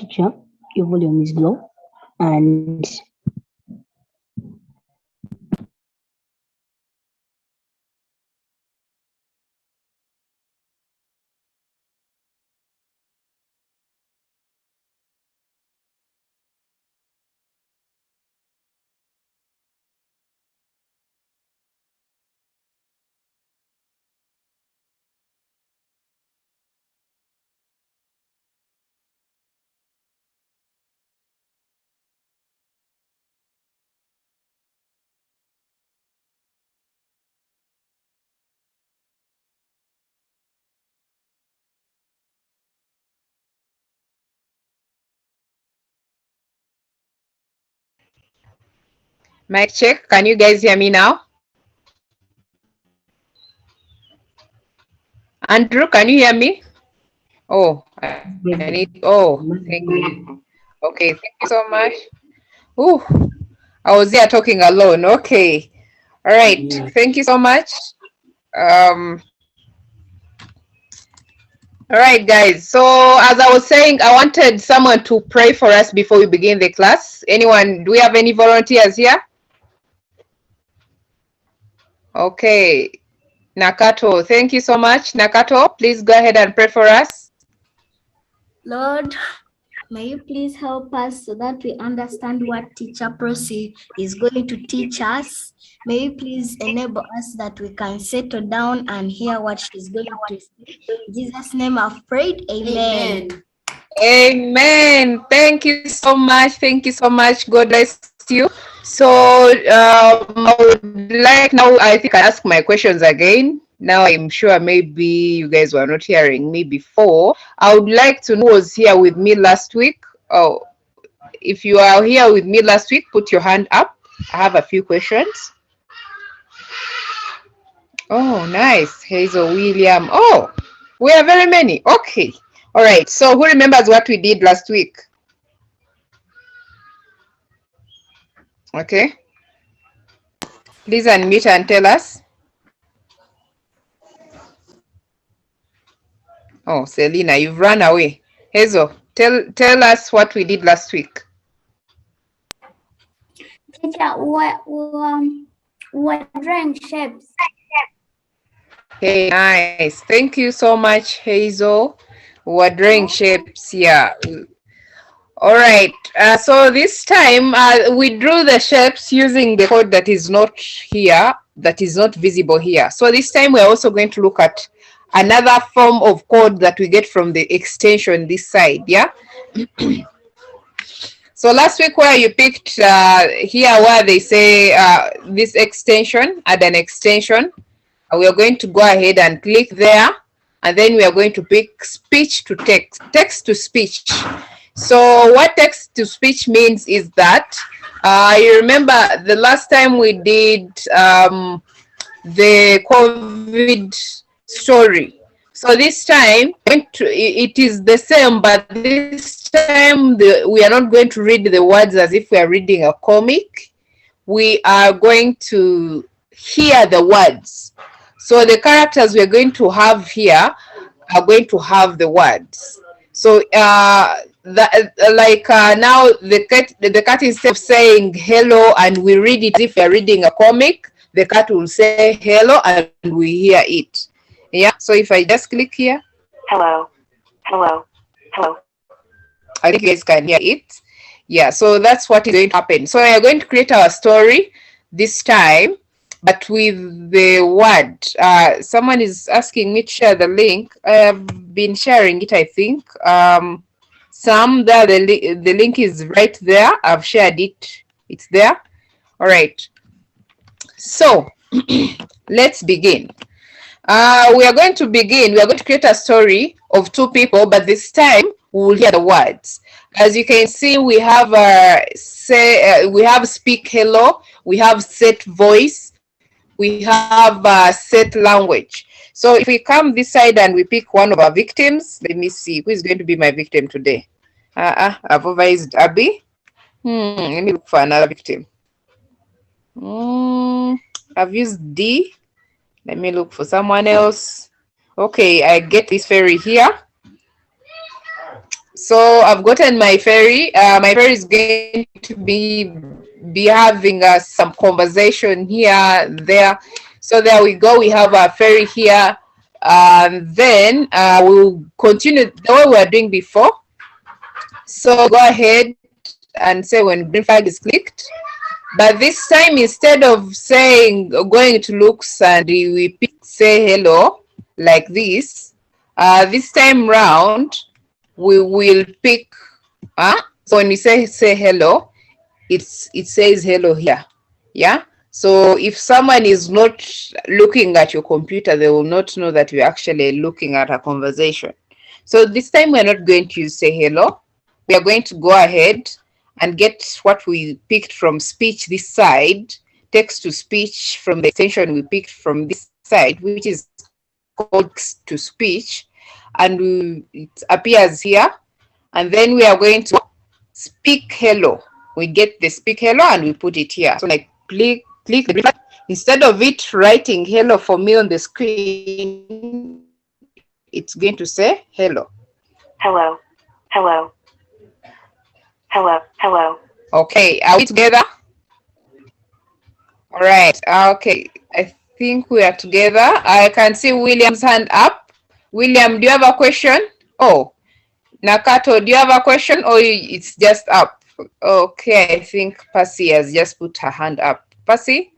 Teacher, your volume is low and Mic check. Can you guys hear me now? Andrew, can you hear me? Oh, I need, thank you. Okay, thank you so much. Ooh, I was here talking alone. Okay. All right. Thank you so much. Um, all right, guys. So as I was saying, I wanted someone to pray for us before we begin the class. Anyone, do we have any volunteers here? Okay. Nakato, thank you so much. Nakato, please go ahead and pray for us. Lord, may you please help us so that we understand what Teacher Prosi is going to teach us. May you please enable us that we can settle down and hear what she's going to say. In Jesus' name I've prayed. Amen. Amen. Thank you so much. Thank you so much. God bless you. So I would like now, I think I ask my questions again. Now I'm sure maybe you guys were not hearing me before. I would like to know who was here with me last week. Oh, if you are here with me last week, put your hand up. I have a few questions. Oh, nice. Hazel William. Oh, we are very many. Okay. All right. So who remembers what we did last week? Okay. Please unmute and tell us. Oh, Selena, you've run away. Hazel, tell us what we did last week. Teacher, we're drawing shapes. Hey, nice. Thank you so much, Hazel. We're drawing shapes. Yeah. All right. So this time we drew the shapes using the code that is not here, that is not visible here. So this time we're also going to look at another form of code that we get from the extension this side. Yeah. So last week where you picked here where they say this extension, add an extension, we are going to go ahead and click there, and then we are going to pick speech to text, text to speech. So what text to speech means is that you remember the last time we did the COVID story. So this time it is the same, but this time we are not going to read the words as if we are reading a comic. We are going to hear the words. So the characters we are going to have here are going to have the words. So now the cat, instead of saying hello and we read it as if we are reading a comic, the cat will say hello and we hear it. Yeah, so if I just click here, Hello, hello, hello. I think you guys can hear it. Yeah, so that's what is going to happen. So we are going to create our story this time, but with the word. Someone is asking me to share the link. I have been sharing it, I think. Sam, there, the link is right there. I've shared it. It's there. All right. So let's begin. We are going to begin. We are going to create a story of two people, but this time we will hear the words. As you can see, we have we have speak hello, we have set voice, we have set language. So if we come this side and we pick one of our victims, let me see who is going to be my victim today. I've overused Abby. Let me look for another victim. I've used D. Let me look for someone else. Okay, I get this fairy here. So I've gotten my fairy. My fairy is going to be having some conversation here, there. So there we go. We have our fairy here. Then we'll continue the way we were doing before. So go ahead and say when green flag is clicked. But this time, instead of saying going to look Sandy, we say hello like this. This time round, we will pick. So when we say hello, it says hello here. Yeah. So if someone is not looking at your computer, they will not know that you're actually looking at a conversation. So this time we're not going to say hello. We are going to go ahead and get what we picked from speech this side, text to speech from the extension we picked from this side, which is called text to speech, and it appears here. And then we are going to speak hello. We get the speak hello and we put it here. So like click the, instead of it writing hello for me on the screen, it's going to say hello. Hello. Hello. Hello. Hello. Okay, are we together? All right. Okay, I think we are together. I can see William's hand up. William, do you have a question? Oh, Nakato, do you have a question or it's just up? Okay, I think Percy has just put her hand up. Percy?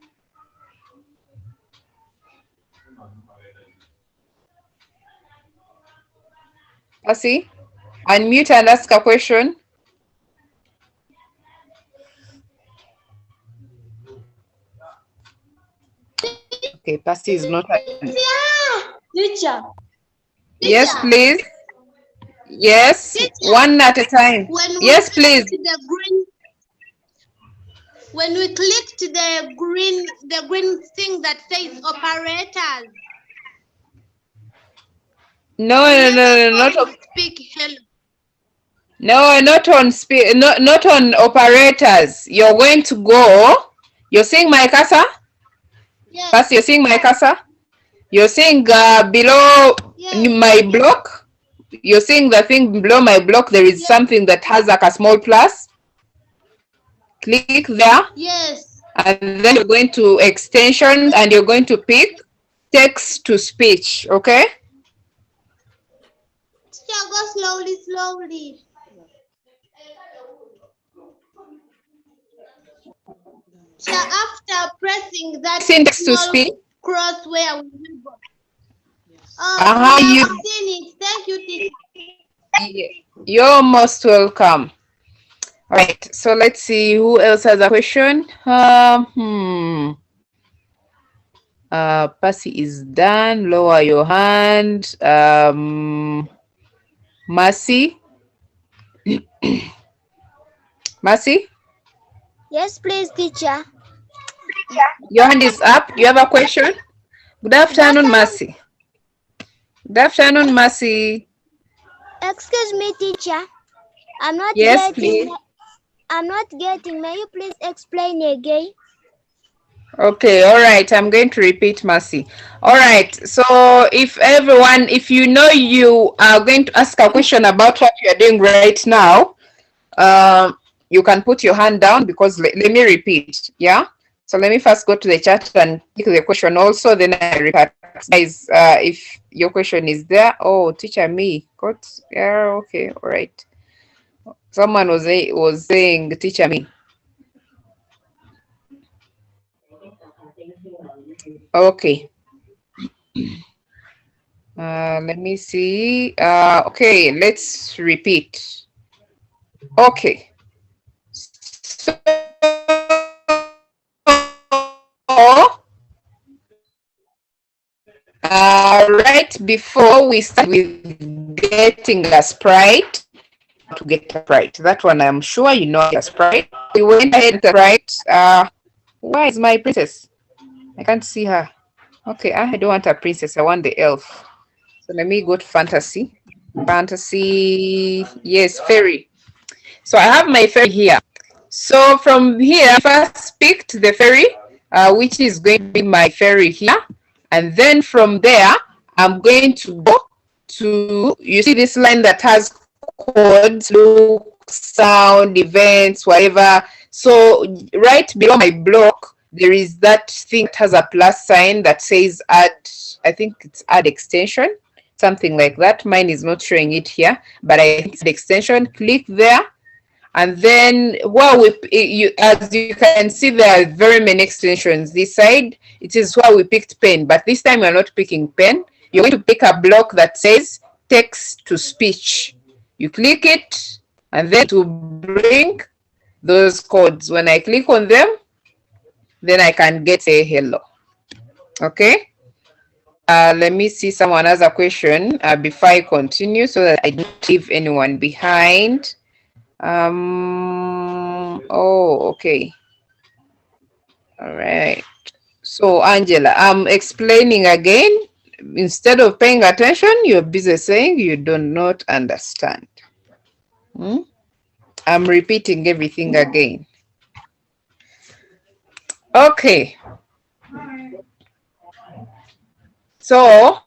Percy, unmute and ask a question. Okay, Percy is not. Teacher. Yes, please. Yes, teacher. One at a time. Yes, please. When we clicked the green thing that says operators. No, not on speak hello. No, not on not on operators. You're going to go. You're seeing my cursor? Yes. First, you're seeing my cursor? You're seeing below my block? You're seeing the thing below my block. There is something that has like a small plus. Click there. Yes. And then you're going to extensions and you're going to pick text to speech. Okay? Yeah, go slowly. So after pressing that text to speech cross where we go. You've seen it. Thank you, teacher. You're most welcome. All right, so let's see who else has a question. Percy is done. Lower your hand. Mercy. Mercy? Yes, please, teacher. Your hand is up. Do you have a question? Good afternoon, Mercy. Good afternoon, Mercy. Excuse me, teacher. I'm not yes, getting. Please. I'm not getting. May you please explain again? Okay, all right. I'm going to repeat, Mercy. All right. So if you know you are going to ask a question about what you're doing right now, you can put your hand down because let me repeat. Yeah. So let me first go to the chat and pick the question also. Then I repeat. Guys, if your question is there. Oh, teacher me. Got yeah. Okay. All right. Someone was saying teacher me. Okay. Let me see. Okay, let's repeat. Okay. So, right before we start with getting a sprite, to get a sprite, that one I'm sure you know a sprite. We went ahead and sprite. Where is my princess? I can't see her. Okay, I don't want a princess. I want the elf. So let me go to fantasy. Fantasy, yes, fairy. So I have my fairy here. So from here, I first picked the fairy, which is going to be my fairy here. And then from there, I'm going to go to, you see this line that has codes, look, sound, events, whatever. So right below my block, there is that thing that has a plus sign that says add, I think it's add extension, something like that. Mine is not showing it here, but I think it's the extension. Click there. And then, as you can see, there are very many extensions. This side, it is where we picked pen, but this time we're not picking pen. You're going to pick a block that says text to speech. You click it, and then to bring those codes. When I click on them, then I can get say hello. Okay. Let me see, someone has a question before I continue so that I don't leave anyone behind. Oh, okay. All right. So Angela, I'm explaining again. Instead of paying attention, you're busy saying you do not understand. I'm repeating everything again. Okay. So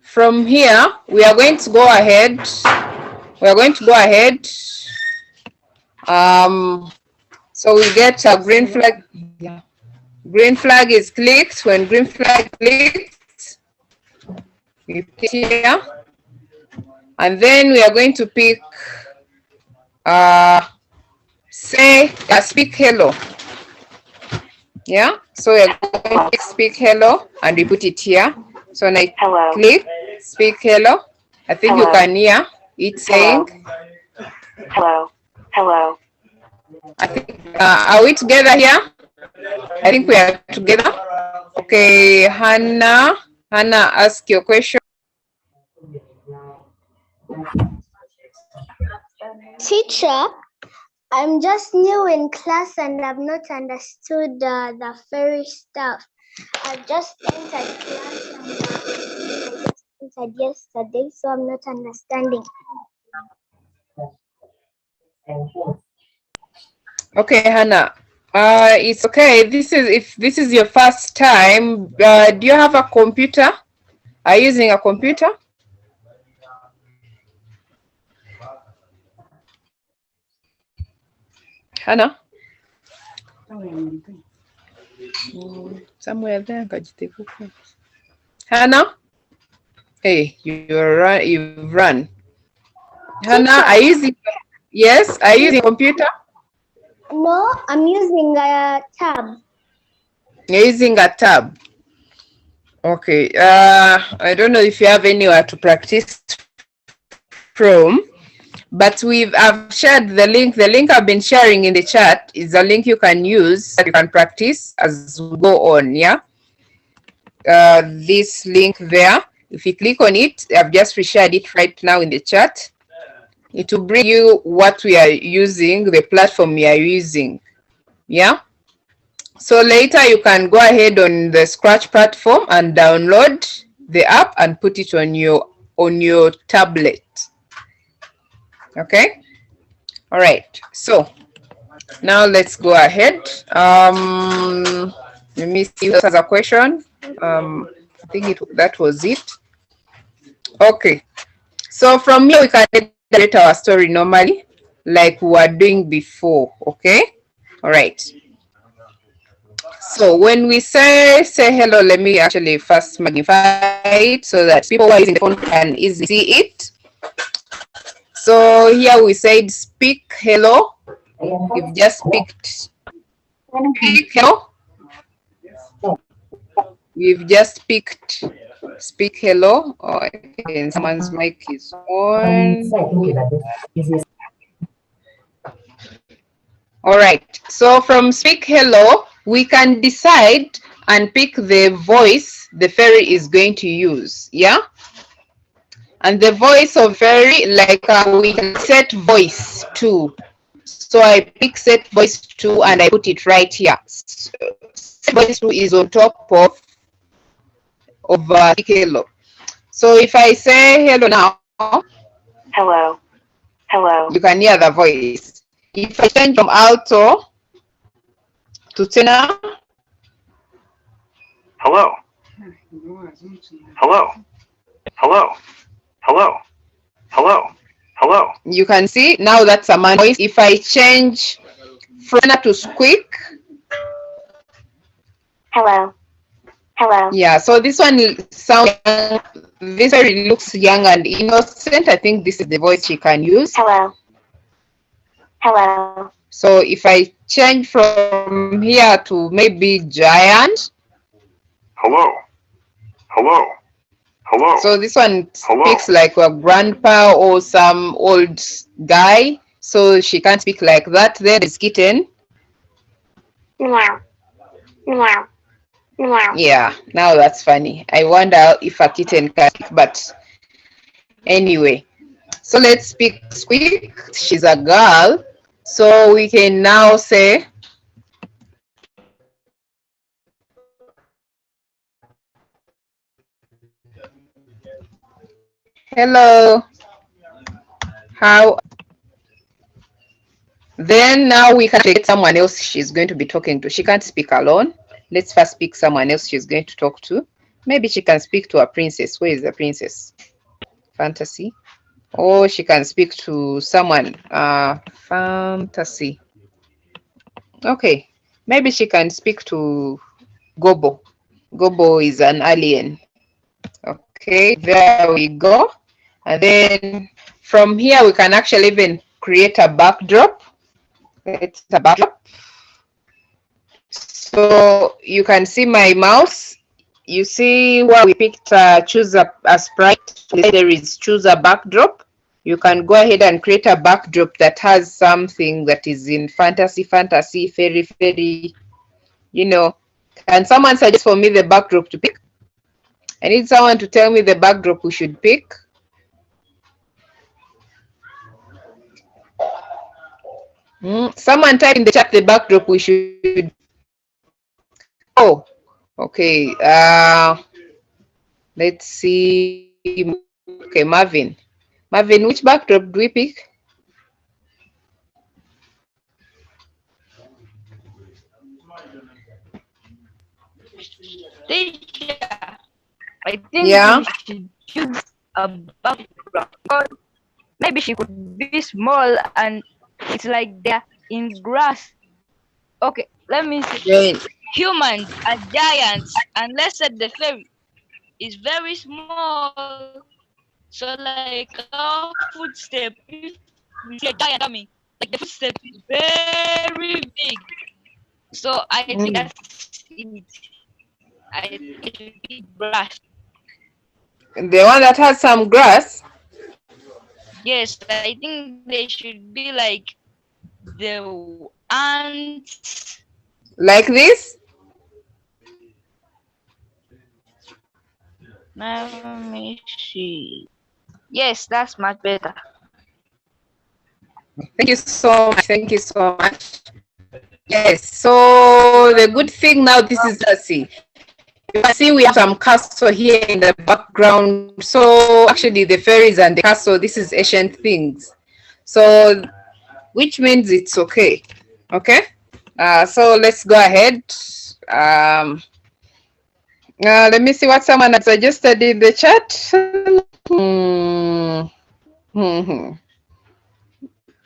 from here, we are going to go ahead. So we get a green flag. Yeah. Green flag is clicked. When green flag clicks, we pick here. And then we are going to pick, speak hello. Yeah, so we are going to pick speak hello and we put it here. So when I click speak hello, I think you can hear it saying hello, hello. I think, are we together here? I think we are together. Okay, Hannah, ask your question. Teacher, I'm just new in class and I've not understood the fairy stuff. I've just entered class and I just entered yesterday, so I'm not understanding. Okay, Hannah. It's okay. If this is your first time, do you have a computer? Are you using a computer? Hannah? Somewhere there. Hannah? Hey, you've run. Hannah, are you using, yes, are you using a computer? No, I'm using a tab. You're using a tab. Okay. I don't know if you have anywhere to practice from, but I've shared the link. The link I've been sharing in the chat is a link you can use that you can practice as we go on. Yeah. This link there. If you click on it, I've just reshared it right now in the chat. It will bring you what we are using, the platform we are using. Yeah. So later you can go ahead on the Scratch platform and download the app and put it on your tablet. Okay. All right. So now let's go ahead. Let me see if there's a question. I think that was it. Okay. So from here we can generate our story normally, like we were doing before. Okay. All right. So when we say hello, let me actually first magnify it so that people who are using the phone can easily see it. So here we said speak hello. We've just picked speak hello. We've just picked speak hello. Oh, okay, someone's mic is on. All right. So from speak hello, we can decide and pick the voice the fairy is going to use. Yeah. And the voice of fairy, like we can set voice to. So I pick set voice to and I put it right here. So set voice to is on top of speak hello. So if I say hello now, Hello, hello. You can hear the voice. If I change from alto to tenor, Hello. Hello. Hello. Hello. Hello. Hello. You can see now that's a man voice. If I change Frona to Squeak, Hello. Hello. yeah, so this one sounds, this very looks young and innocent. I think this is the voice she can use. Hello. Hello. So if I change from here to maybe giant, Hello. Hello. Hello. so this one Hello. speaks like a grandpa or some old guy. So she can't speak like that. There is kitten. Meow. Meow. Meow. Yeah, now that's funny. I wonder if a kitten can speak, but anyway. So let's speak Squeak. She's a girl. So we can now say, hello. How? Then now we can take someone else she's going to be talking to. She can't speak alone. Let's first pick someone else she's going to talk to. Maybe she can speak to a princess. Where is the princess? Fantasy. Or she can speak to someone. Fantasy. Okay. Maybe she can speak to Gobo. Gobo is an alien. Okay, there we go. And then from here we can actually even create a backdrop. It's a backdrop. So you can see my mouse. You see where we picked choose a sprite. There is choose a backdrop. You can go ahead and create a backdrop that has something that is in fantasy, fairy, you know. Can someone suggest for me the backdrop to pick? I need someone to tell me the backdrop we should pick. Someone type in the chat the backdrop we should. Oh, okay. Let's see. Okay, Marvin. Marvin, which backdrop do we pick? Teacher, I think Yeah. we should choose a backdrop. Maybe she could be small and it's like they're in grass. Okay, let me see. Jane. Humans are giants, and let's say the fairy is very small. So like our footstep, if we see a giant coming, like the footstep is very big. So I think that's it. I think it should be grass. The one that has some grass. Yes, I think they should be like the ants. Like this? Let me see. Yes, that's much better. Thank you so much. Thank you so much. Yes, so the good thing now, this is, let's see. You can see we have some castle here in the background. So actually the fairies and the castle, this is ancient things. So, which means it's okay. Okay? So let's go ahead. Let me see what someone has suggested in the chat.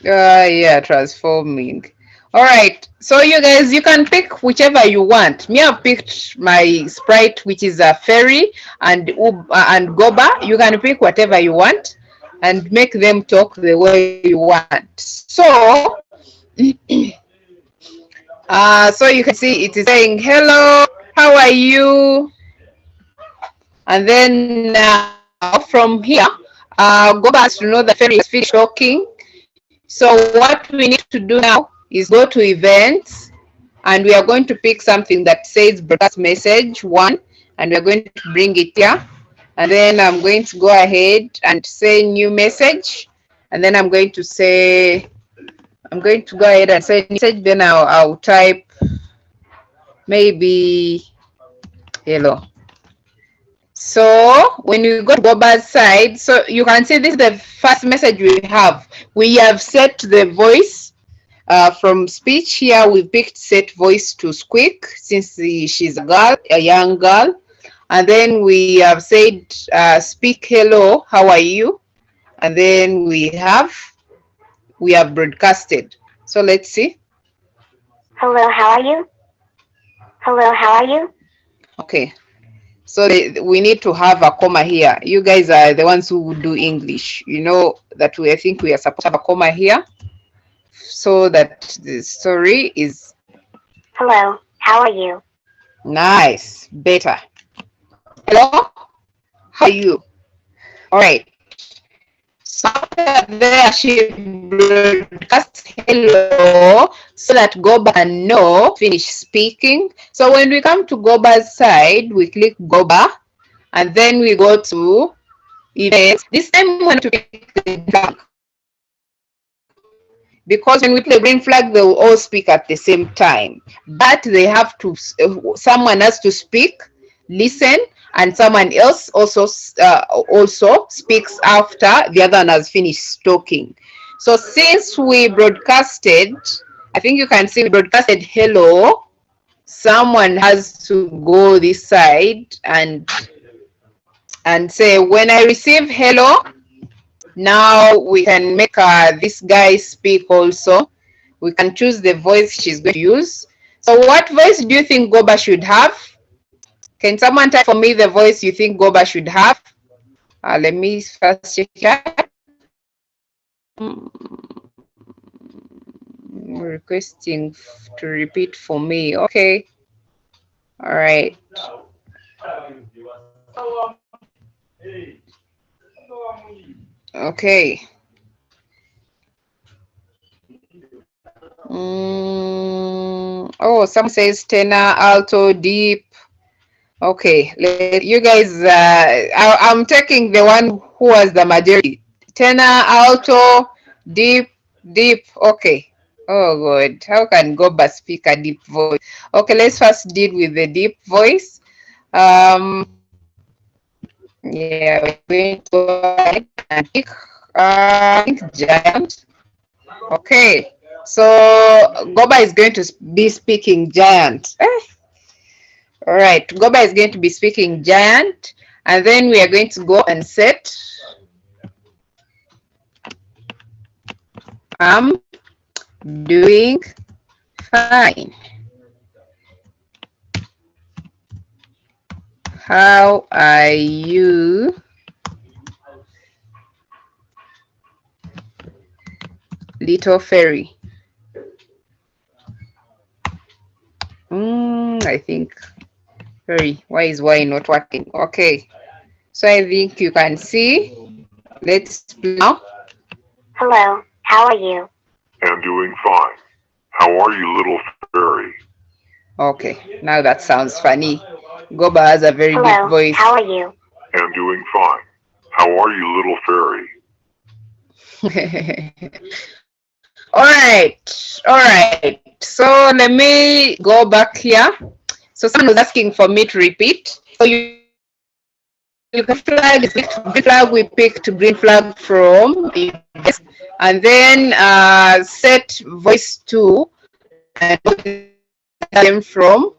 Yeah, transforming. All right, so you guys, you can pick whichever you want. Me, I've picked my sprite, which is a fairy, and Goba. You can pick whatever you want and make them talk the way you want. So, so you can see it is saying, hello, how are you? And then now from here, Goba has to know the fairy is finished talking. So what we need to do now is go to events, and we are going to pick something that says broadcast message 1, and we're going to bring it here. And then I'm going to go ahead and say new message, and then I'm going to go ahead and say message, then I'll type maybe hello. So when you go to Goba's side, so you can see this is the first message we have. We have set the voice from speech here. We picked set voice to Squeak since she's a girl, a young girl. And then we have said speak hello, how are you? and then we have broadcasted. So let's see. Hello, how are you? Hello, how are you? Okay. So we need to have a comma here. You guys are the ones who would do English. You know that I think we are supposed to have a comma here so that the story is. Hello, how are you? Nice. Better. Hello, how are you? All right. So there she broadcasts hello so that Goba can know, finish speaking. So when we come to Goba's side, we click Goba and then we go to events. This time we want to pick the flag. Because when we play green flag, they will all speak at the same time. But they have to, someone has to speak, listen, and someone else also speaks after the other one has finished talking. So since we broadcasted, I think you can see we broadcasted hello, someone has to go this side and say, when I receive hello, now we can make this guy speak also. We can choose the voice she's going to use. So what voice do you think Goba should have? Can someone type for me the voice you think Goba should have? Let me first check that. Requesting to repeat for me. Okay. All right. Okay. Oh, some says tenor, alto, deep. Okay, you guys, I'm taking the one who was the majority. Tenor, alto, deep. Okay. Oh, good. How can Goba speak a deep voice? Okay, let's first deal with the deep voice. Yeah, we're going to go ahead and pick giant. Okay, so Goba is going to be speaking giant. All right, Goba is going to be speaking giant, and then we are going to go and set I'm doing fine. How are you? Little fairy. I think fairy. Why is Y not working? Okay. So I think you can see. Let's play now. Hello, how are you? I'm doing fine. How are you, little fairy? Okay, now that sounds funny. Goba has a very Hello, deep voice. how are you? I'm doing fine. How are you, little fairy? All right. So let me go back here. So someone was asking for me to repeat. So you can flag green flag. We picked green flag from this, and then set voice to and them from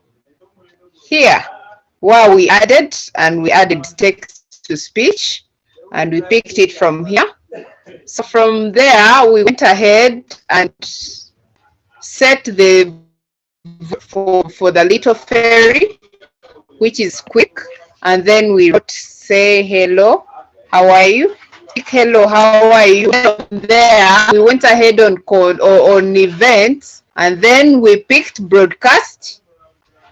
here. Wow, we added text to speech, and we picked it from here. So from there, we went ahead and set the for the little fairy, which is quick, and then we wrote say hello, how are you? Hello, how are you? From there, we went ahead on code or on events, and then we picked broadcast.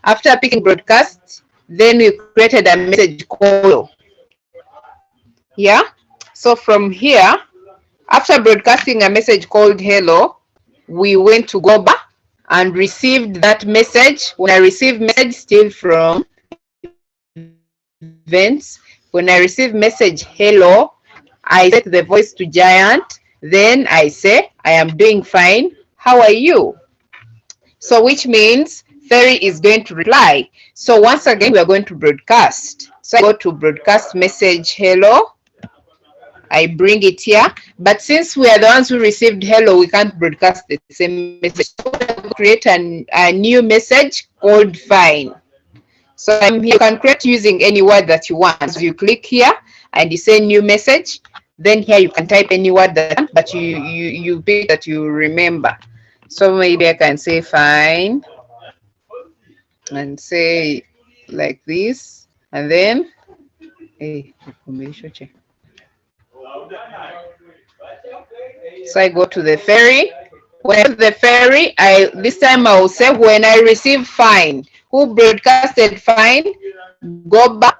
After picking broadcast, then we created a message call. Yeah. So from here, after broadcasting a message called hello, we went to Goba and received that message. When I received message still from events, when I receive message hello, I set the voice to giant. Then I say, I am doing fine. How are you? So which means fairy is going to reply. So once again, we are going to broadcast. So I go to broadcast message hello. I bring it here, but since we are the ones who received hello, we can't broadcast the same message. So we'll create a new message called fine. So I'm here. You can create using any word that you want. So you click here and you say new message, Then here you can type any word that, but you pick that you remember. So maybe I can say fine and say like this, and then so I go to the ferry. When I go to the ferry, this time I will say when I receive fine. Who broadcasted fine? Go back.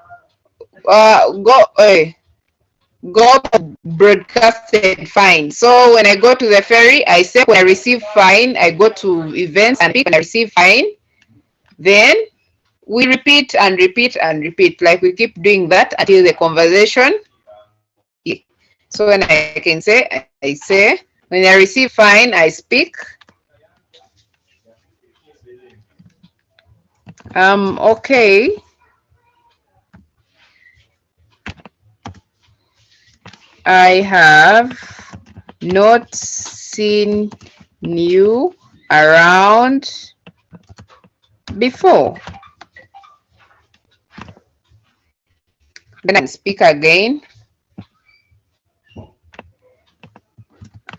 Go broadcasted fine. So when I go to the ferry, I say when I receive fine, I go to events and pick when I receive fine. Then we repeat and repeat and repeat, like we keep doing that until the conversation. So when I can say, I say, when I receive fine, I speak. Okay. I have not seen you around before. Then I speak again.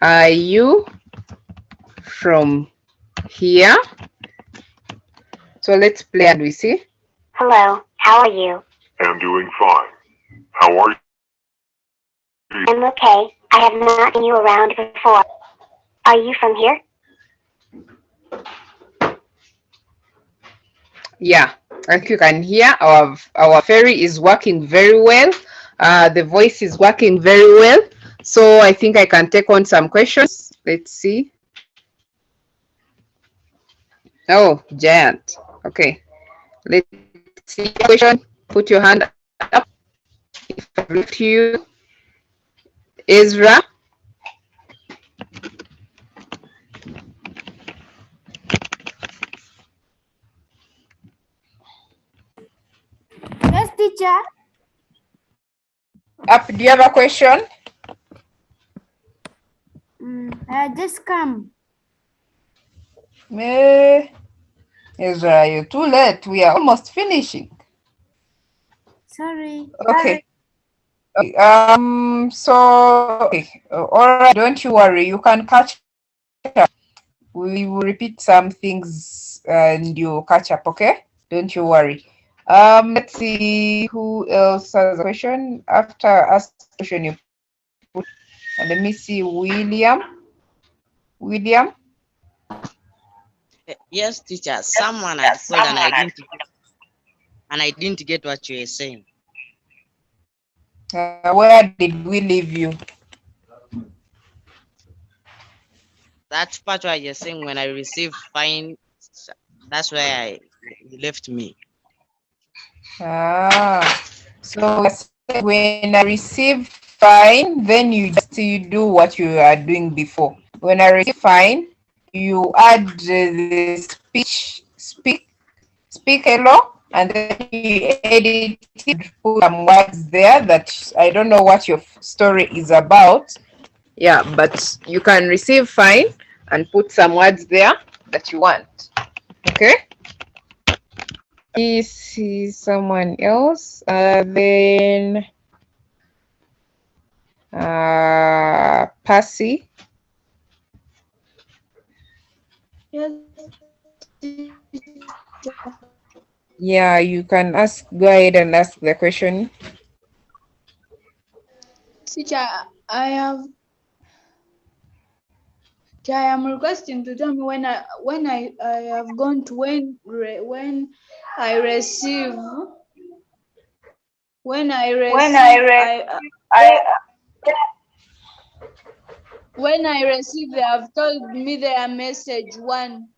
Are you from here? So let's play and we see. Hello, how are you? I'm doing fine. How are you? I'm okay. I have not seen you around before. Are you from here? Yeah, like you can hear, our ferry is working very well. The voice is working very well. So I think I can take on some questions. Let's see. Oh, Giant. Okay. Let's see your question. Put your hand up. If I look you. Ezra. Yes, teacher. Up, do you have a question? Just come. Ezra, you're too late. We are almost finishing. Sorry. Okay. So, okay. All right, don't you worry. You can catch up. We will repeat some things and you catch up, okay? Don't you worry. Let's see who else has a question. After ask the question you put, and let me see William. William? Yes, teacher. Someone had called and I didn't get what you were saying. Where did we leave you? That part where you're saying when I receive fine, that's where you left me. So when I receive fine, then you do what you are doing before. When I receive fine, you add the speak hello, and then you edit it, put some words there that I don't know what your story is about. Yeah, but you can receive fine and put some words there that you want. Okay? See someone else. Then Percy. Yes. Yeah, you can go ahead and ask the question. Teacher, I am requesting to tell me when I have gone to when I receive when I receive they have told me their message one.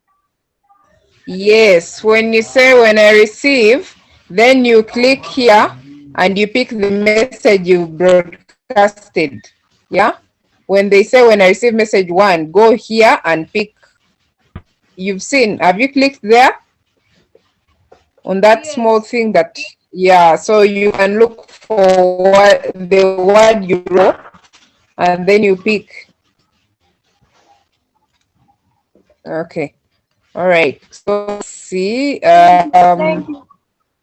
Yes, when you say when I receive, then you click here and you pick the message you broadcasted. Yeah? When they say when I receive message one, go here and pick. You've seen, have you clicked there? On that small thing that, yeah, so you can look for the word you wrote and then you pick. Okay. All right. So let's see.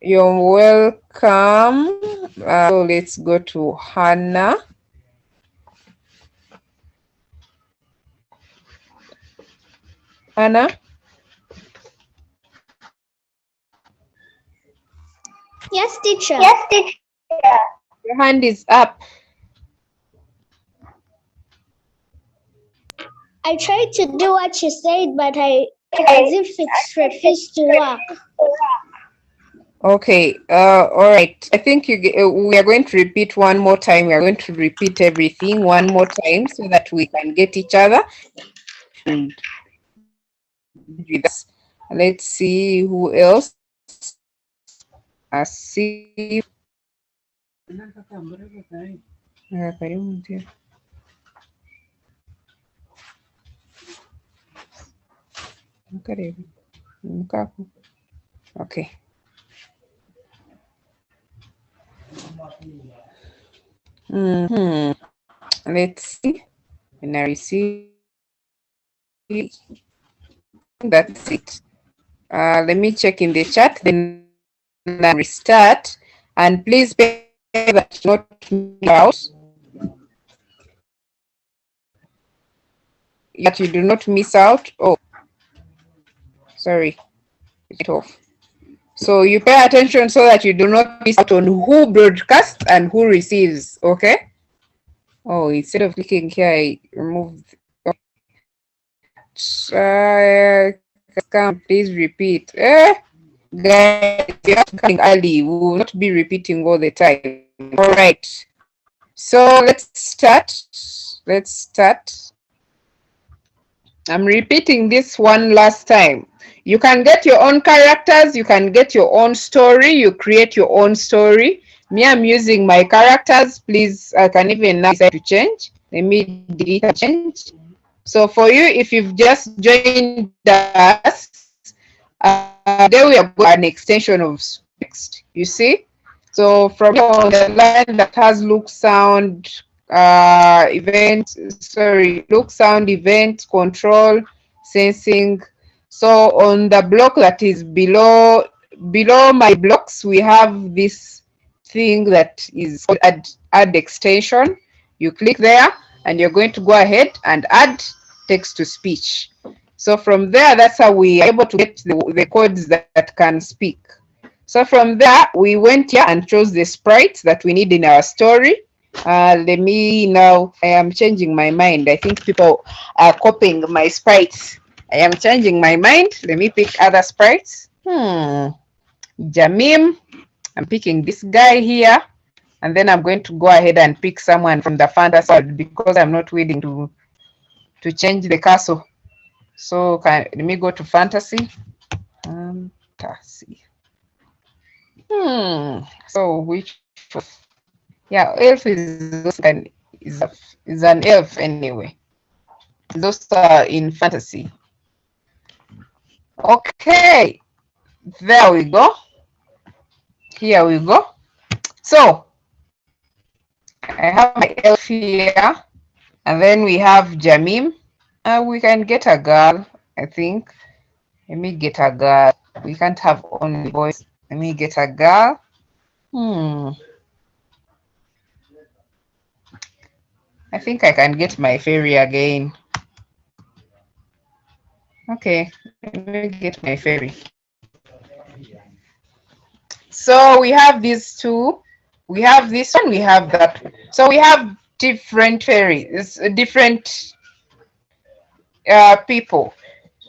You're welcome. So let's go to Hannah. Anna, Yes, teacher. Yes, teacher. your hand is up. I tried to do what you said, but as if it's refused to work. Okay, all right. I think we are going to repeat one more time. We are going to repeat everything one more time so that we can get each other and with us. Let's see who else. Asif. Karibu mzee. Karibu. Mkaku. Okay. Let's see. When I receive, that's it. Let me check in the chat. Then I restart. And please pay that not miss out. That you do not miss out. Oh, sorry. It off. So you pay attention so that you do not miss out on who broadcasts and who receives. Okay. Oh, instead of clicking here, I removed. Please repeat. Guys, you're coming early. We will not be repeating all the time. All right. So let's start. Let's start. I'm repeating this one last time. You can get your own characters. You can get your own story. You create your own story. Me, I'm using my characters. Please, I can even now decide to change. Let me delete and change. So for you, if you've just joined us, there we have got an extension of text, you see? So from here on the line that has look, sound, event, sorry, look, sound, event, control, sensing. So on the block that is below my blocks, we have this thing that is called add extension. You click there and you're going to go ahead and add text to speech. So from there, that's how we are able to get the codes that can speak. So from there, we went here and chose the sprites that we need in our story. Let me now, I am changing my mind. I think people are copying my sprites. I am changing my mind. Let me pick other sprites. Jamim. I'm picking this guy here. And then I'm going to go ahead and pick someone from the fantasy world because I'm not willing to change the castle. So let me go to fantasy. Fantasy. So which? Yeah, elf is an elf anyway. Those are in fantasy. Okay, there we go. Here we go. So I have my elf here, and then we have Jamim. We can get a girl, I think. Let me get a girl. We can't have only boys. Let me get a girl. I think I can get my fairy again. Okay, let me get my fairy. So we have these two. We have this one, we have that one. So we have different fairies, different people.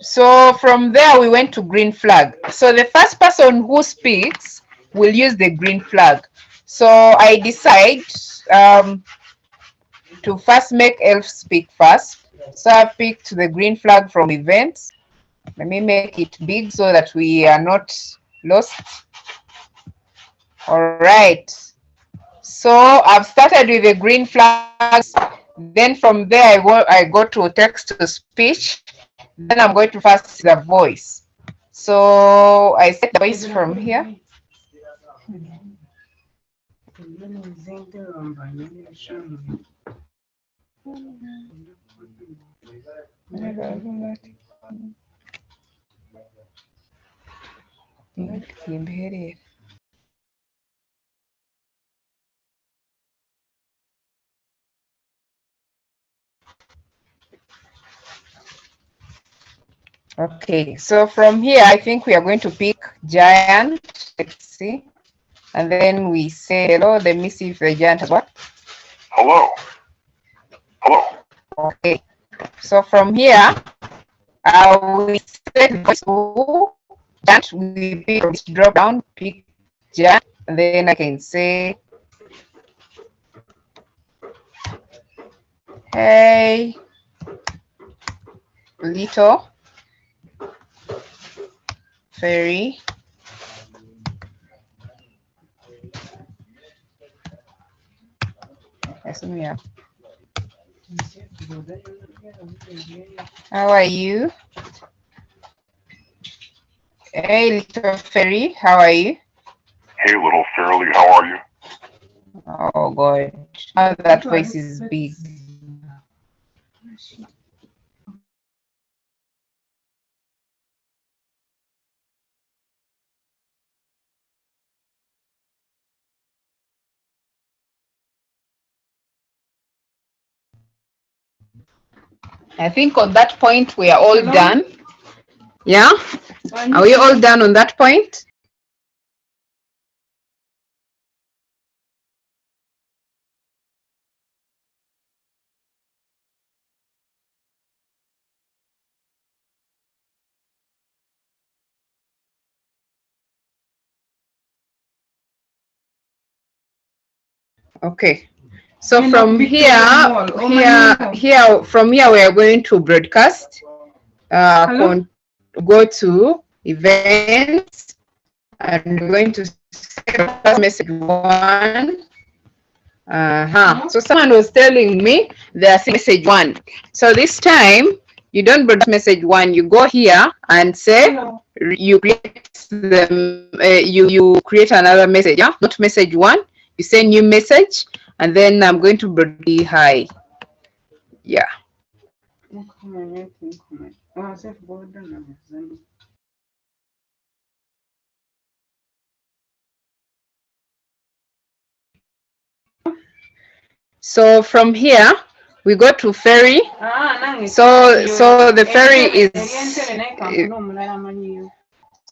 So from there we went to green flag. So the first person who speaks will use the green flag. So I decide to first make elf speak first. So I picked the green flag from events. Let me make it big so that we are not lost. All right. So I've started with the green flags. Then from there I go to text to speech. Then I'm going to first the voice. So I set the voice from here. All Okay, so from here, I think we are going to pick giant. Let's see. And then we say hello. Let me see if the giant has what? Hello. Hello. Okay. So from here, we set voice to giant. We pick this drop down, pick giant, and then I can say, hey, little fairy. How are you? Hey, little fairy, how are you? Hey, little fairy, how are you? Oh, God. Oh, that voice is big. I think on that point we are all done. Yeah? Are we all done on that point? Okay. So from here, from here we are going to broadcast. Go to events, and we're going to set message 1. So someone was telling me there's message 1. So this time you don't broadcast message 1. You go here and say you create them. You create another message. Yeah, not message 1. You say new message, and then I'm going to broadcast hi. Yeah. So from here we go to fairy. So the fairy is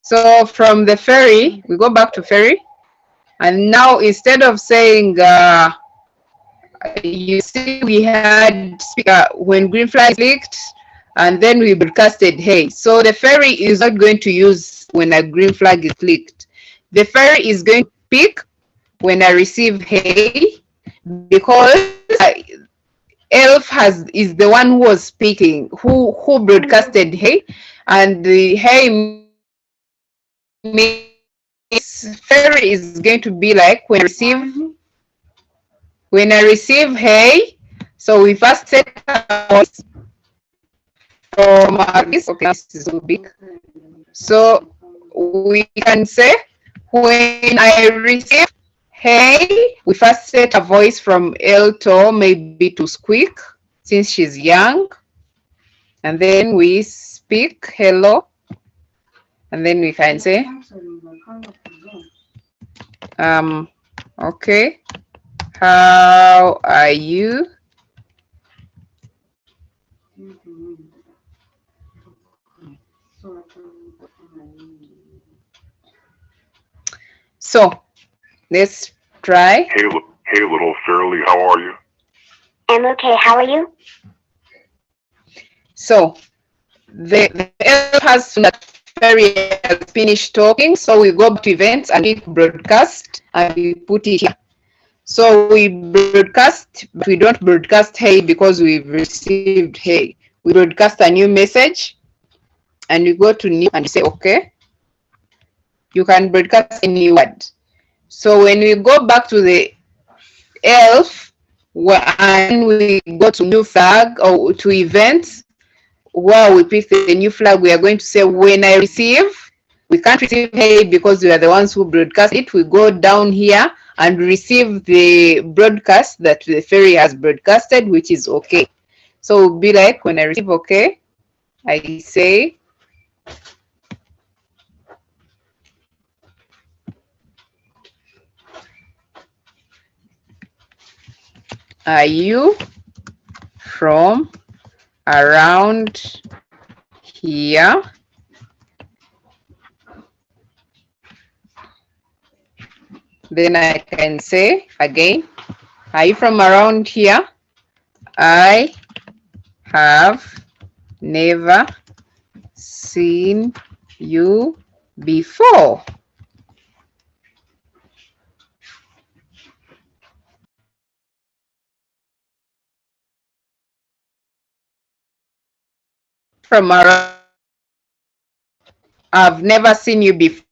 so from the fairy we go back to fairy, and now instead of saying you see we had speaker when green flag clicked, and then we broadcasted hey. So the fairy is not going to use when a green flag is clicked. The fairy is going to pick when I receive hey, because Elf is the one who was speaking, who broadcasted hey, and the hey means fairy is going to be like when I receive hey. So we first set a voice from this. Okay, this is so big. So we can say when I receive hey, we first set a voice from Elto maybe to Squeak since she's young, and then we speak hello, and then we can say okay, how are you? So let's try. Hey, little fairy, how are you? I'm okay. How are you? So the elf has that fairy has finished talking, so we go back to events and click broadcast and we put it here. So we broadcast, but we don't broadcast hey because we've received hey. We broadcast a new message and we go to new and say okay. You can broadcast any word. So when we go back to the elf and we go to new flag or to events where we pick the new flag, we are going to say when I receive. We can't receive hey because we are the ones who broadcast it. We go down here and receive the broadcast that the fairy has broadcasted, which is okay. So it will be like when I receive okay, I say are you from around here? Then I can say again, are you from around here? I have never seen you before. From around, I've never seen you before.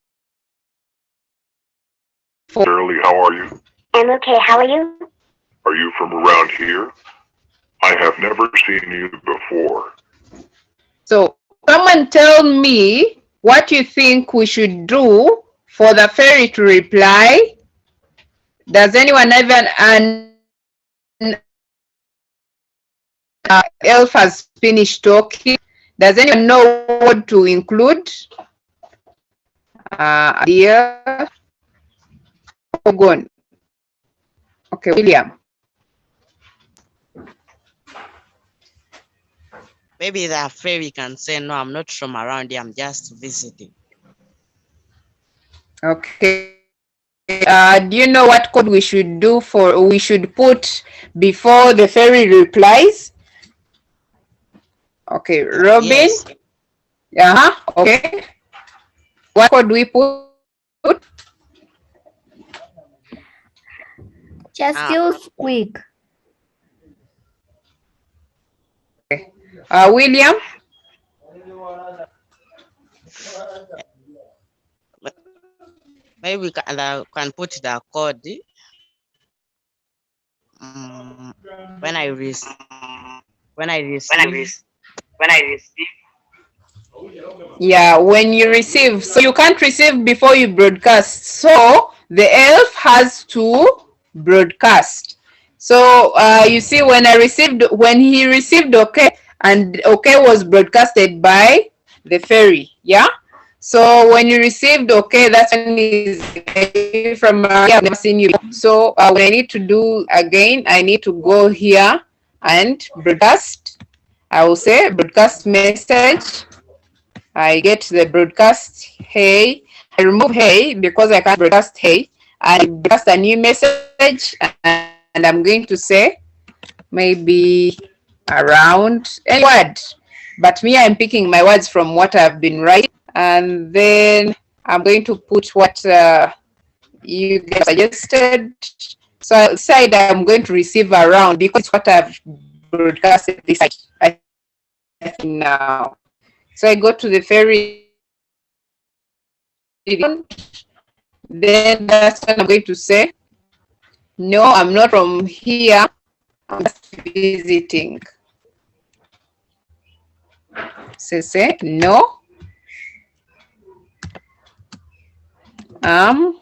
Shirley, how are you? I'm okay. How are you? Are you from around here? I have never seen you before. So come and tell me what you think we should do for the fairy to reply. Does anyone even elf has finished talking? Does anyone know what to include? Dear, go on. Okay, William. Maybe the fairy can say, no, I'm not from around here, I'm just visiting. Okay. Do you know what code we should do we should put before the fairy replies? Okay, Robin. Yes. Okay. What code we put? Just still squeak. Okay. William? Maybe we can put the code. When I receive. Yeah, when you receive. So you can't receive before you broadcast. So the elf has to broadcast. So you see, when he received okay, and okay was broadcasted by the fairy. Yeah. So when you received okay, that's when he's from I've never seen you. So what I need to do again, I need to go here and broadcast. I will say broadcast message. I get the broadcast hey. I remove hey because I can't broadcast hey. I broadcast a new message and I'm going to say maybe around any word. But me, I'm picking my words from what I've been writing. And then I'm going to put what you guys suggested. So outside I'm going to receive around because it's what I've broadcasted this side. I think now. So I go to the fairy. Then that's when I'm going to say, no, I'm not from here. I'm just visiting. Say, no. I'm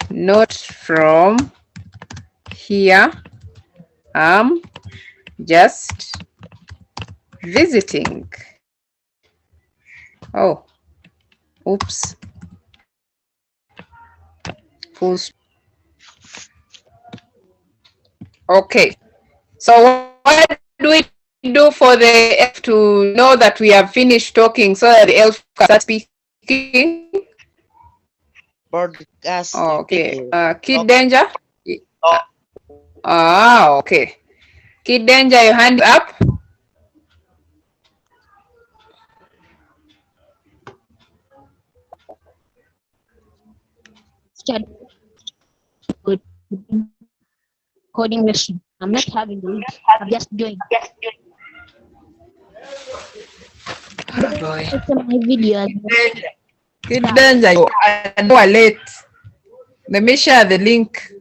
not from here. I'm just visiting. Oh, oops. Full. Okay. So what do we do for the elf to know that we have finished talking so that the elf can start speaking? Broadcast. Okay. Kid Danger? Okay. Kid Danger, your hand up. Good. Coding lesson. I'm not having the link. I'm just doing. Oh boy. My video. Kid Danger, you are late. Let me share the link.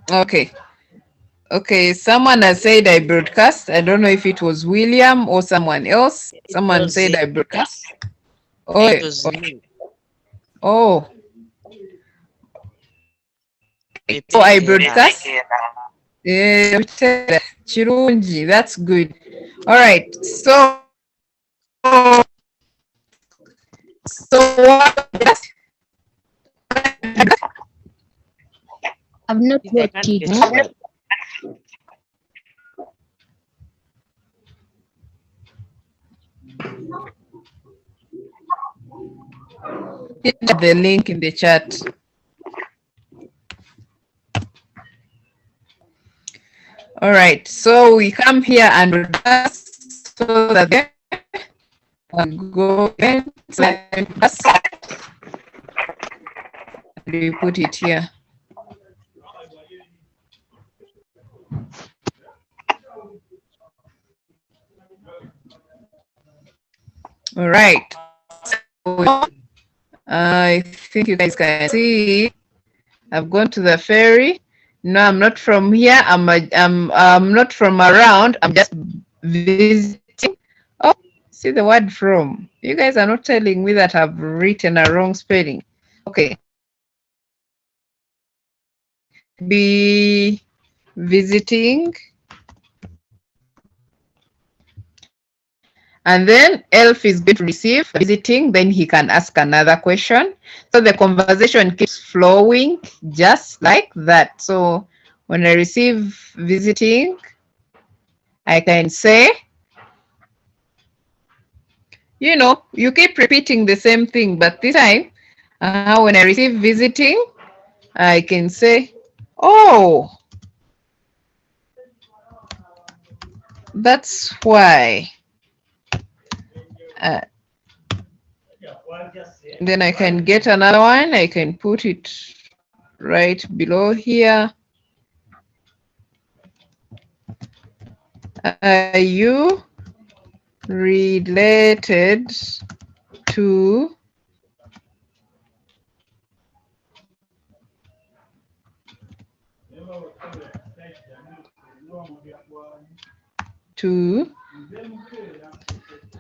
Okay. Okay, someone has said I broadcast. I don't know if it was William or someone else. Someone said I broadcast. Oh, okay. Oh. So I broadcast. Yeah, Chirunji, that's good. All right. So what? I've not watched it. the link in the chat. All right, so we come here and broadcast so that we go and we put it here. All right. So, I think you guys can see. I've gone to the ferry. No, I'm not from here. I'm not from around. I'm just visiting. Oh, see the word from. You guys are not telling me that I've written a wrong spelling. Okay. Be visiting. And then Elf is going to receive visiting, then he can ask another question. So the conversation keeps flowing just like that. So when I receive visiting, I can say, you know, you keep repeating the same thing, but this time, when I receive visiting, I can say, oh, that's why. Then I can get another one. I can put it right below here. Are you related to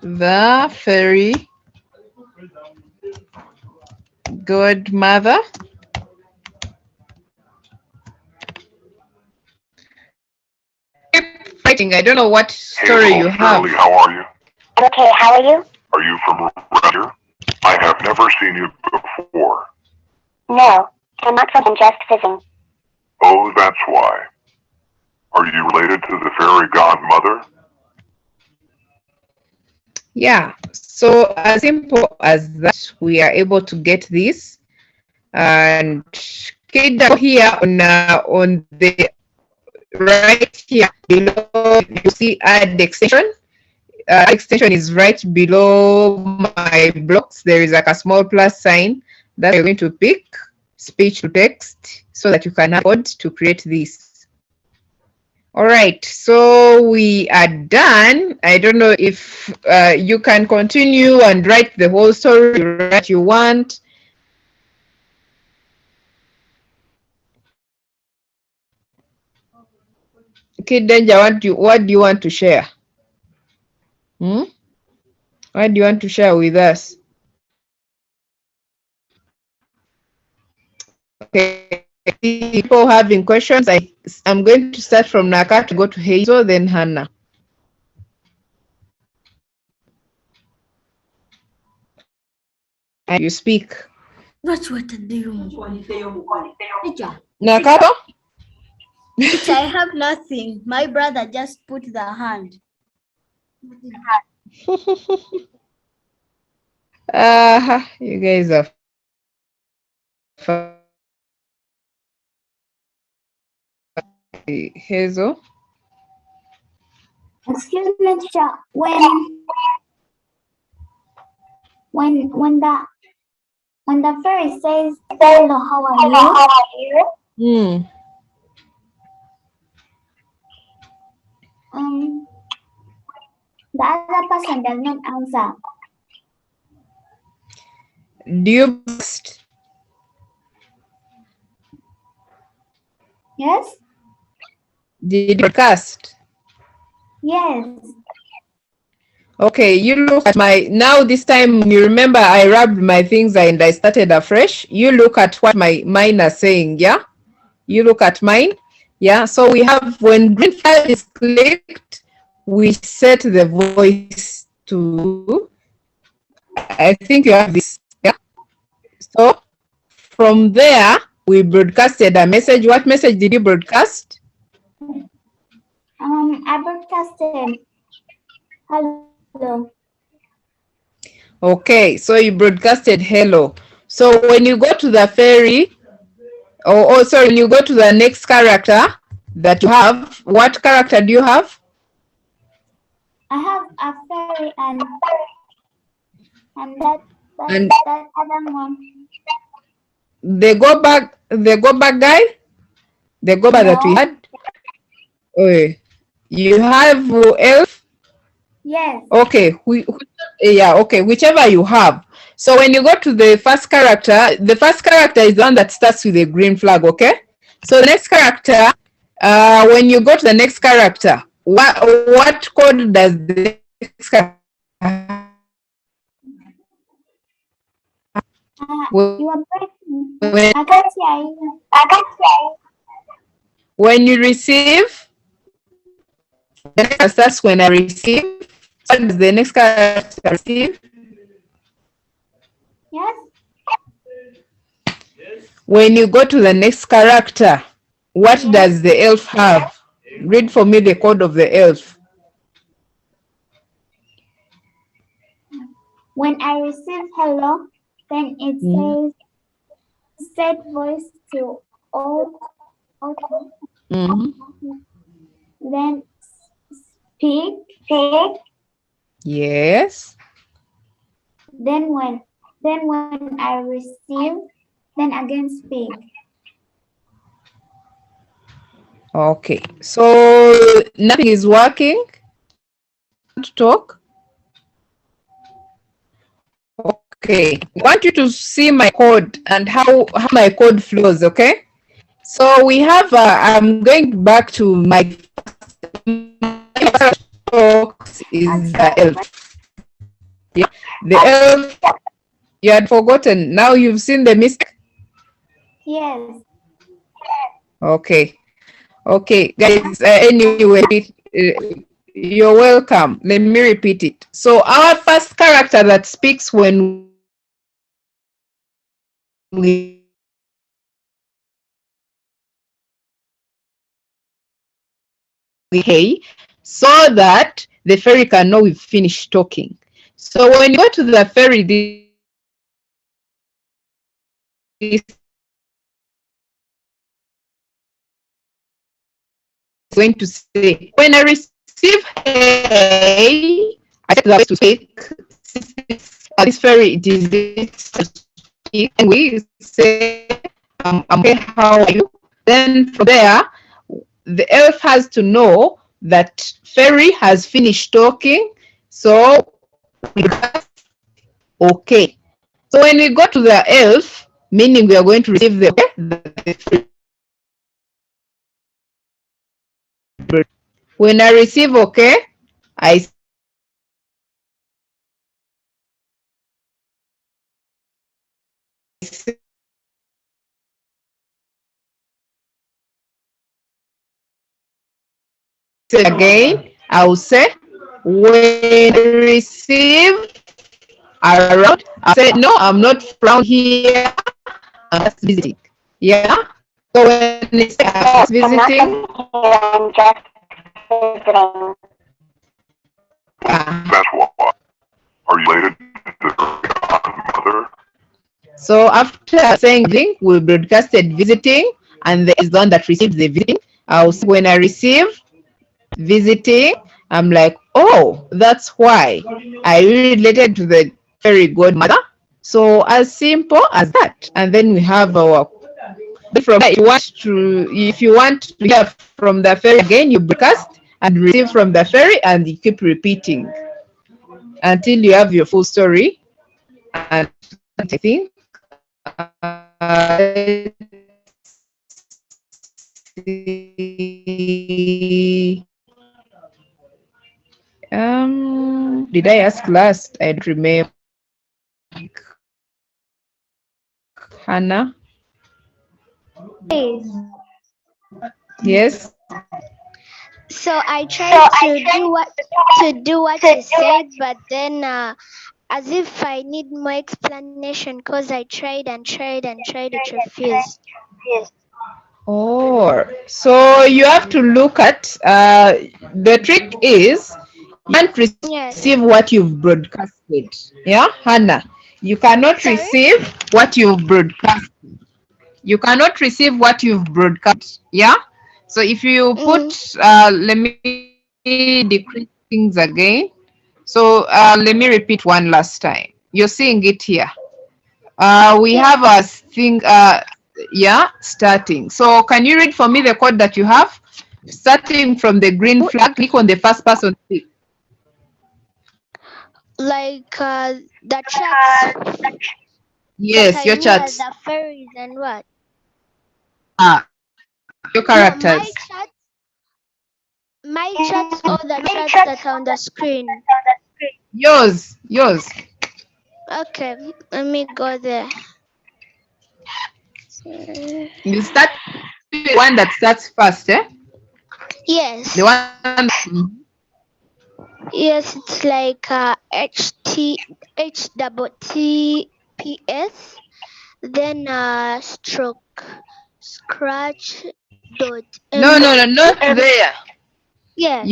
the fairy godmother? Keep fighting. I don't know what story you have. Shirley, how are you? Okay, how are you? Are you from around here? I have never seen you before. No, I'm not from here, just visiting. Oh, that's why. Are you related to the fairy godmother? Yeah, so as simple as that, we are able to get this. And Kida here on the right here below, you see add extension. Extension is right below my blocks. There is like a small plus sign that you're going to pick speech to text so that you can afford to create this. All right, so we are done. I don't know if you can continue and write the whole story that you want. Kid Danger, what do you want to share? What do you want to share with us? Okay, people having questions. I'm going to start from Naka to go to Hazel, then Hannah. And you speak. That's what I do. Teacher. Nakato? Teacher, I have nothing. My brother just put the hand. You guys are Hazel. Excuse me, teacher. When the fairy says, "Hello, how are you?" The other person does not answer. Do you broadcast? Yes? Did you broadcast? Yes. Okay, you look at my, now this time, you remember I rubbed my things and I started afresh. You look at what mine are saying, yeah? You look at mine, yeah? So we have, when green file is clicked, we set the voice to, I think you have this, yeah? So from there, we broadcasted a message. What message did you broadcast? I broadcasted hello. Okay, so you broadcasted hello. So when you go to the fairy, oh, sorry, when you go to the next character that you have, what character do you have? I have a fairy and that And other one. the go back guy, the go back that we No. had. Oh, you have elf. Yes. Okay, yeah, okay, whichever you have. So when you go to the first character is the one that starts with a green flag, okay? So the next character, when you go to the next character, what code does the next character have? You are breaking. I can't hear you. When you receive, the next character starts when I receive. What does the next character receive? Yes. When you go to the next character, what does the elf have? Read for me the code of the elf. When I receive hello, then it says set voice to all. Then speak. Yes. Then when I receive, then again speak. Okay. So nothing is working. To talk. Okay. I want you to see my code and how my code flows. Okay. So we have. I'm going back to my talks is the elf. Yeah. The elf. You had forgotten. Now you've seen the mistake. Yes. Okay. Okay, guys. Anyway, you're welcome. Let me repeat it. So our first character that speaks when we hey, so that the fairy can know we've finished talking. So when you go to the fairy, this going to say, when I receive hey, I take the voice to speak. This fairy, it is this and we say, okay, how are you? Then from there, the elf has to know that fairy has finished talking. So, okay. So when we go to the elf, meaning we are going to receive the when I receive okay, I say again, I will say when I receive around, I say no, I'm not from here, I'm just visiting. Yeah. So when it's just visiting, I'm just visiting. That's why. Are you related to the mother? So after saying visiting, we broadcasted visiting, and there is one that receives the visiting. When I receive visiting, I'm like, oh, that's why I related to the fairy godmother. So as simple as that. And then we have our. From there, if you want to hear from the fairy again, you broadcast and receive from the fairy, and you keep repeating until you have your full story. And I think did I ask last? I don't remember. Hannah? Yes. So I tried to do what you said, but then as if I need more explanation because I tried and tried and tried, it refused. Oh, so you have to look at the trick is you can't receive what you've broadcasted. Yeah, Hannah. You cannot receive what you've broadcast. You cannot receive what you've broadcast. Yeah. So if you put, let me decrease things again. So let me repeat one last time. You're seeing it here. We have a thing. Yeah, starting. So can you read for me the code that you have? Starting from the green flag, click on the first person. Like the chats. Yes, your chats. The fairies and what? Your characters. My chats or the chats that are on the screen? Yours. Okay, let me go there. You start with the one that starts first, eh? Yes. The one. Yes, it's like HTTPS, then stroke scratch dot. No, not there. Yeah.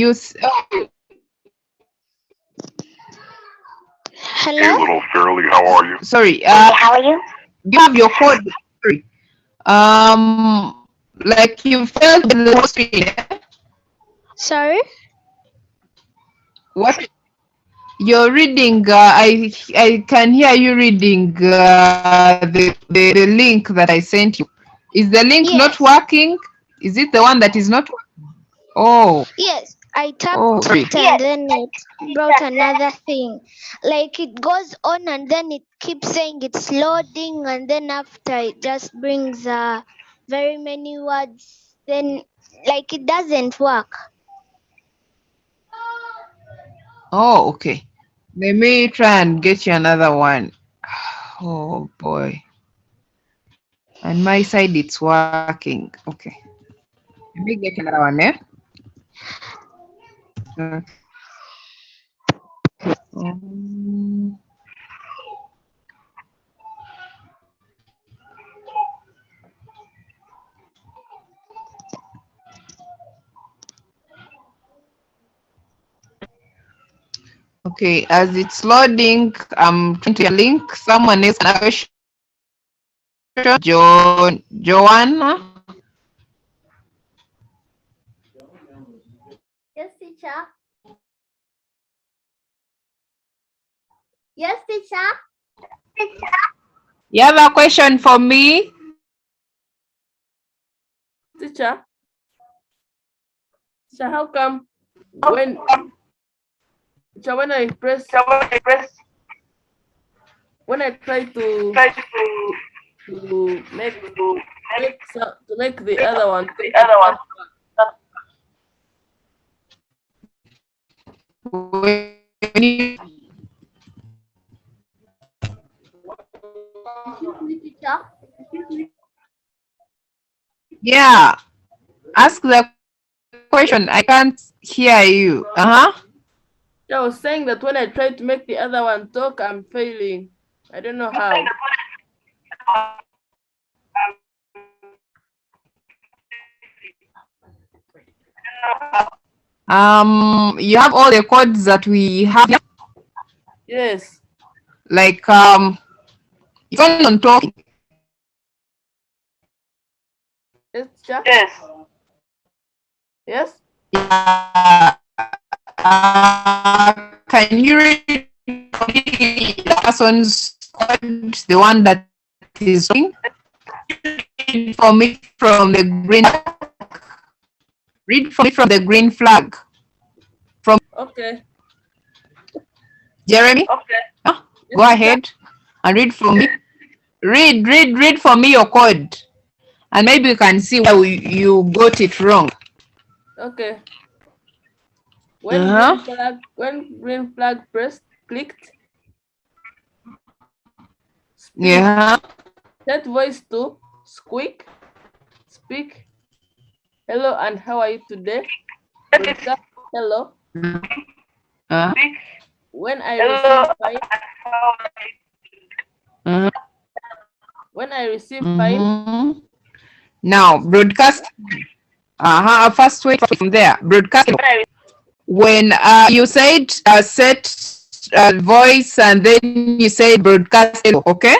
Hello. Hey, little Fairly, how are you? Sorry. How are you? You have your code. Sorry. Like you failed the whole screen. Eh? Sorry. What? You're reading. I can hear you reading the link that I sent you. Is the link not working? Is it the one that is not working? Oh. Yes, I tapped it and then it brought another thing. Like it goes on and then it keeps saying it's loading, and then after it just brings very many words. Then like it doesn't work. Oh, okay. Let me try and get you another one. Oh boy. On my side, it's working. Okay. Let me get another one, eh? Okay, as it's loading, I'm trying to link someone else. Joanna. Yes, teacher. Yes, teacher. You have a question for me? Teacher, how come when I try to make the other one Yeah. Ask the question. I can't hear you. I was saying that when I try to make the other one talk, I'm failing. I don't know how. You have all the codes that we have. Yes. Like it's only on talking. Yes, teacher? Yes. Can you read the person's code, the one that is talking? Read for me from the green. Read for me from the green flag. From Okay. Jeremy. Okay. Go ahead and read for me. Read for me your code, and maybe you can see where you got it wrong. Okay. When green flag clicked. Yeah. Set voice to squeak. Speak. Hello and how are you today? Hello. When I receive file. Now broadcast. First wait from there. Broadcast. When you said set voice, and then you say broadcast hello, okay?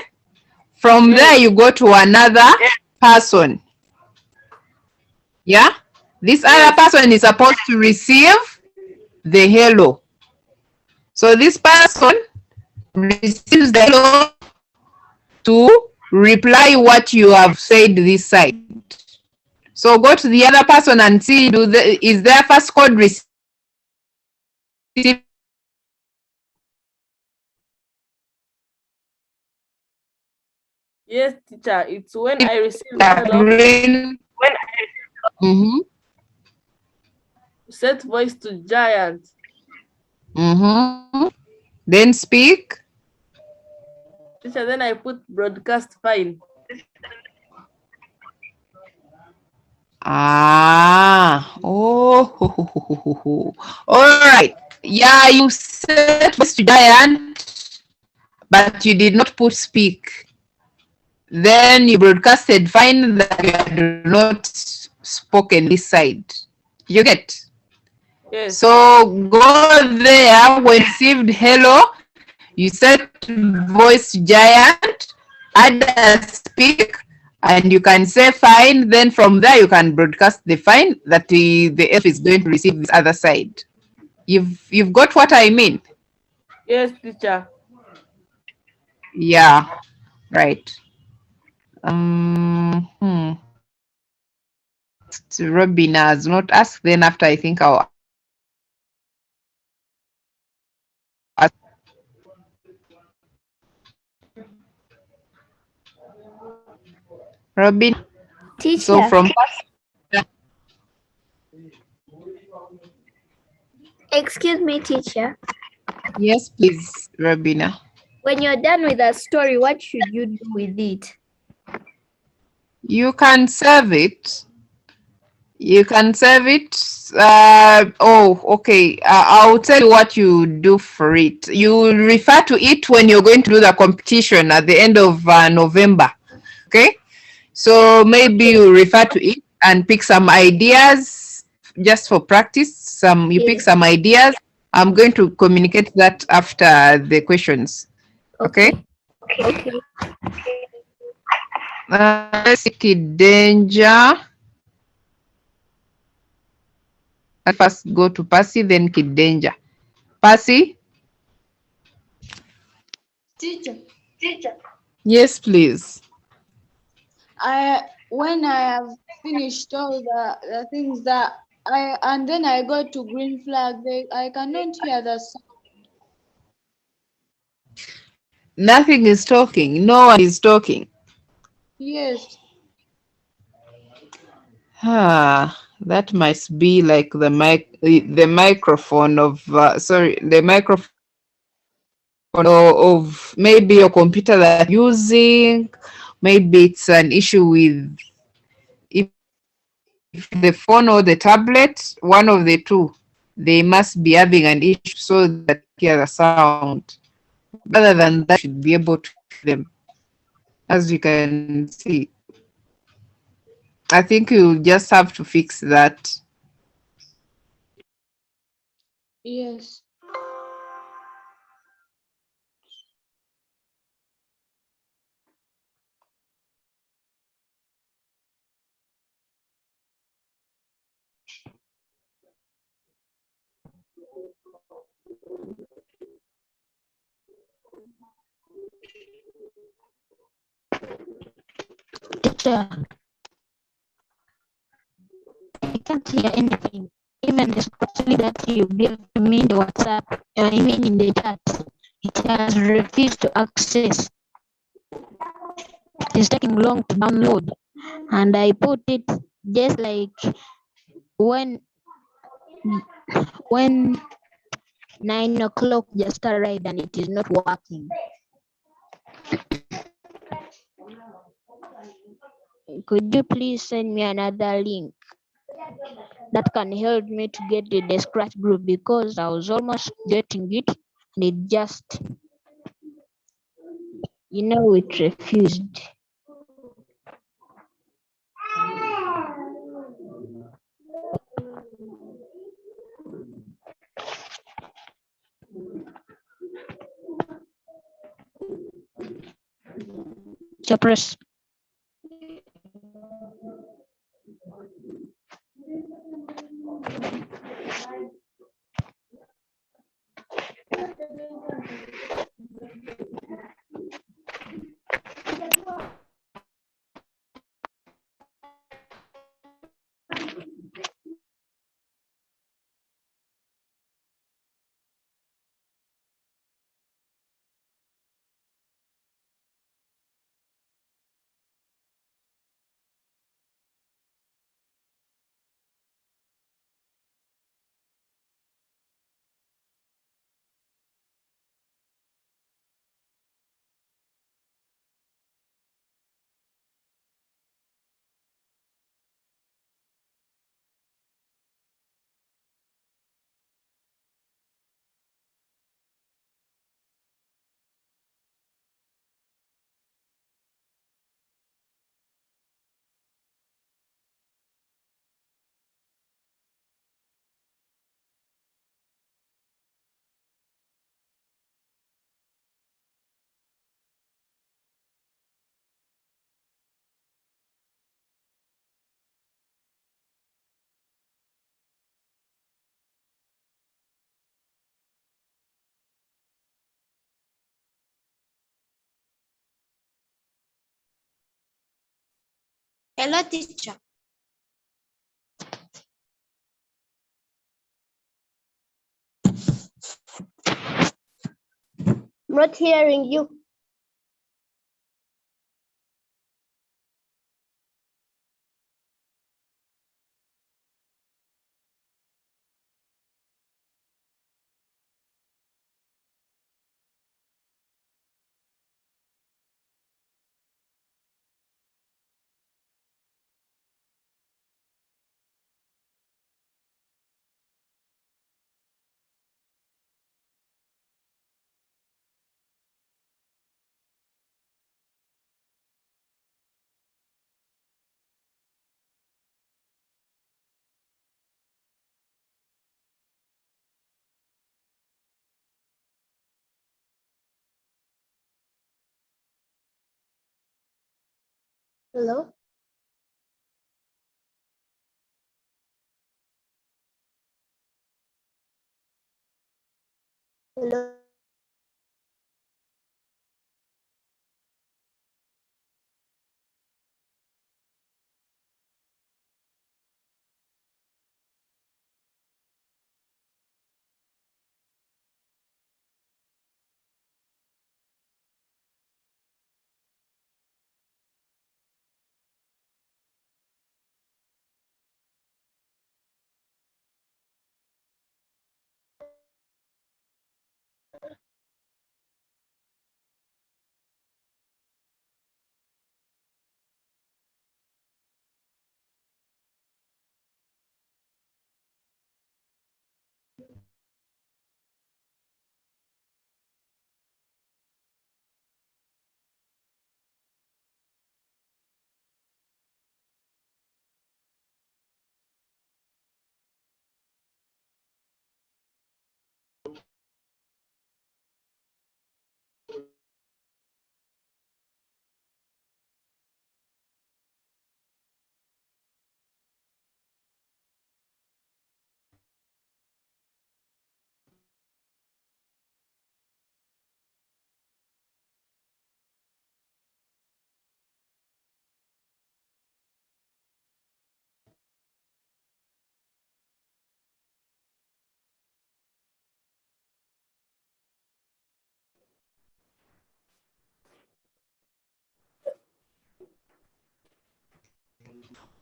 From there, you go to another person. Yeah? This other person is supposed to receive the hello. So this person receives the hello to reply what you have said this side. So go to the other person and see, is their first code received? Yes, teacher. It's when I receive hello. Mm-hmm. Set voice to giant. Mm-hmm. Then speak. Teacher, then I put broadcast fine. Ah, oh, all right. Yeah, you set voice to giant, but you did not put speak. Then you broadcasted fine that you had not spoken this side. You get? Yes. So go there, when received hello, you set voice to giant, add a speak, and you can say fine. Then from there you can broadcast the fine that the F is going to receive this other side. You've got what I mean? Yes, teacher. Yeah, right. Robin has not asked. Then after, I think I'll ask. Robin. Teacher. So from Excuse me, teacher. yes, please, Robina. When you're done with a story, what should you do with it? You can save it. You can save it. Okay. I'll tell you what you do for it. You refer to it when you're going to do the competition at the end of November. Okay. So maybe you refer to it and pick some ideas just for practice. You pick some ideas. I'm going to communicate that after the questions. Okay. Okay. Let's see, danger. I first go to Percy, then Kidanger. Percy? Teacher, Yes, please. when I have finished all the things that and then I go to green flag, I cannot hear the sound. Nothing is talking. No one is talking. Yes. That must be like the microphone of the microphone of maybe your computer that you're using. Maybe it's an issue with if the phone or the tablet, one of the two. They must be having an issue so that you hear the sound. Other than that, you should be able to hear them. As you can see. I think you just have to fix that. Yes. Teacher, I can't hear anything. Even the story that you gave to me in the WhatsApp, I mean in the chat, it has refused to access. It is taking long to download. And I put it just like when 9 o'clock just arrived and it is not working. Could you please send me another link that can help me to get the Scratch group, because I was almost getting it and it just, it refused. Teacher Press. Hello, teacher. Not hearing you. Hello? Hello?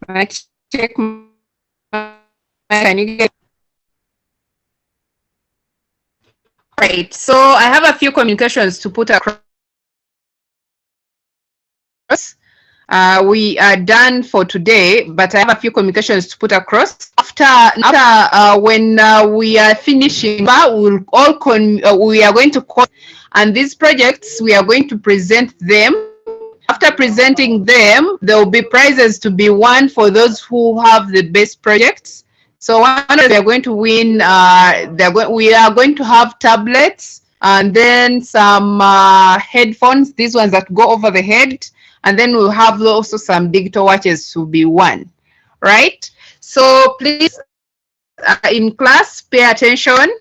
Right, check. Can you get? Right. So I have a few communications to put across. We are done for today, but I have a few communications to put across. When we are finishing, we'll we are going to call, and these projects we are going to present them. After presenting them, there will be prizes to be won for those who have the best projects. So one of they are going to win. We are going to have tablets and then some headphones. These ones that go over the head. and then we'll have also some digital watches to be won, right? So please, in class, pay attention.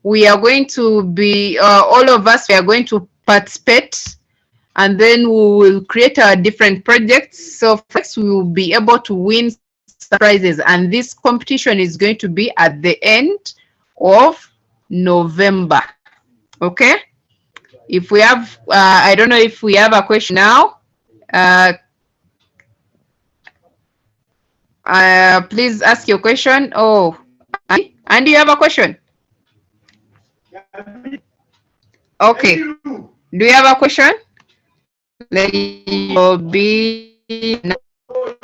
We are going to be, all of us, we are going to participate, and then we will create our different projects. So first, we will be able to win prizes, and this competition is going to be at the end of November. Okay? If we have, I don't know if we have a question now. Please ask your question. Oh, Andy, you have a question? Okay. Do you have a question? Let you be.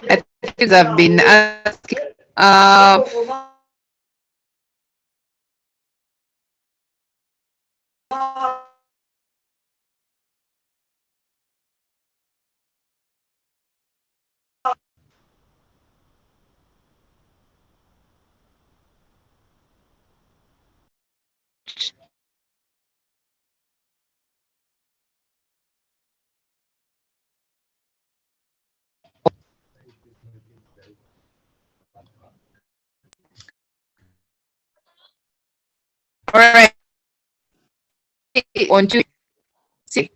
I think I've been asking. All right. On Tuesday.